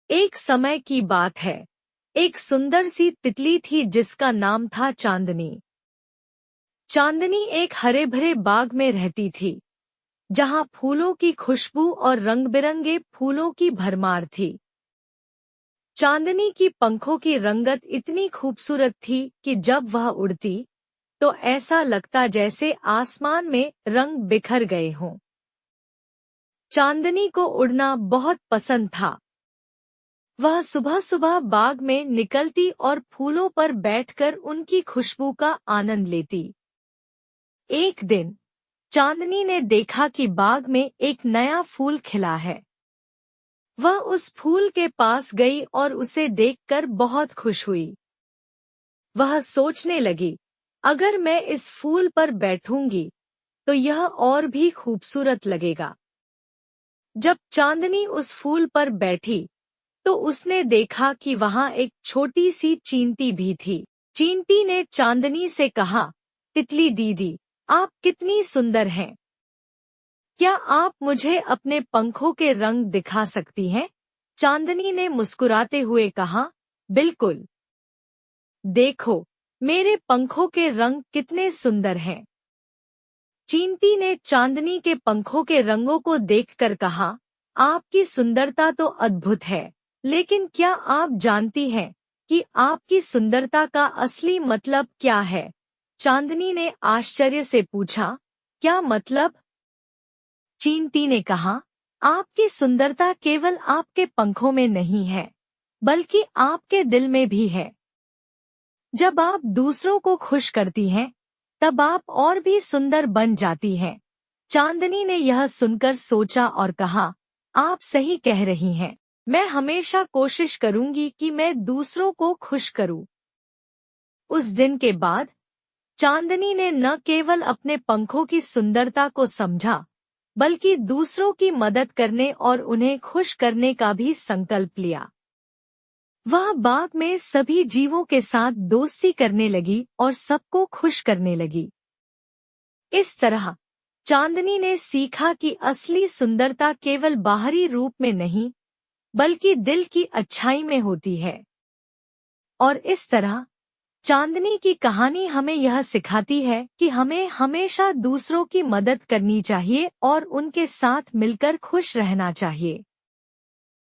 एक समय की बात है। एक सुंदर सी तितली थी जिसका नाम था चांदनी। चांदनी एक हरे भरे बाग में रहती थी, जहाँ फूलों की खुशबू और रंग बिरंगे फूलों की भरमार थी। चांदनी की पंखों की रंगत इतनी खूबसूरत थी कि जब वह उड़ती तो ऐसा लगता जैसे आसमान में रंग बिखर गए हों। चांदनी को उड़ना बहुत पसंद था। वह सुबह सुबह बाग में निकलती और फूलों पर बैठकर उनकी खुशबू का आनंद लेती। एक दिन चांदनी ने देखा कि बाग में एक नया फूल खिला है। वह उस फूल के पास गई और उसे देखकर बहुत खुश हुई। वह सोचने लगी, अगर मैं इस फूल पर बैठूंगी तो यह और भी खूबसूरत लगेगा। जब चांदनी उस फूल पर बैठी तो उसने देखा कि वहां एक छोटी सी चींटी भी थी। चींटी ने चांदनी से कहा, तितली दीदी, आप कितनी सुंदर हैं। क्या आप मुझे अपने पंखों के रंग दिखा सकती हैं? चांदनी ने मुस्कुराते हुए कहा, बिल्कुल। देखो, मेरे पंखों के रंग कितने सुंदर हैं। चींटी ने चांदनी के पंखों के रंगों को देखकर कहा, आपकी सुंदरता तो अद्भुत है, लेकिन क्या आप जानती हैं कि आपकी सुंदरता का असली मतलब क्या है? चांदनी ने आश्चर्य से पूछा, क्या मतलब? चींटी ने कहा, आपकी सुंदरता केवल आपके पंखों में नहीं है, बल्कि आपके दिल में भी है। जब आप दूसरों को खुश करती हैं, तब आप और भी सुंदर बन जाती हैं। चांदनी ने यह सुनकर सोचा और कहा, आप सही कह रही हैं। मैं हमेशा कोशिश करूंगी कि मैं दूसरों को खुश करूं। उस दिन के बाद चांदनी ने न केवल अपने पंखों की सुंदरता को समझा, बल्कि दूसरों की मदद करने और उन्हें खुश करने का भी संकल्प लिया। वह बाग में सभी जीवों के साथ दोस्ती करने लगी और सबको खुश करने लगी। इस तरह चांदनी ने सीखा कि असली सुंदरता केवल बाहरी रूप में नहीं, बल्कि दिल की अच्छाई में होती है। और इस तरह चांदनी की कहानी हमें यह सिखाती है कि हमें हमेशा दूसरों की मदद करनी चाहिए और उनके साथ मिलकर खुश रहना चाहिए।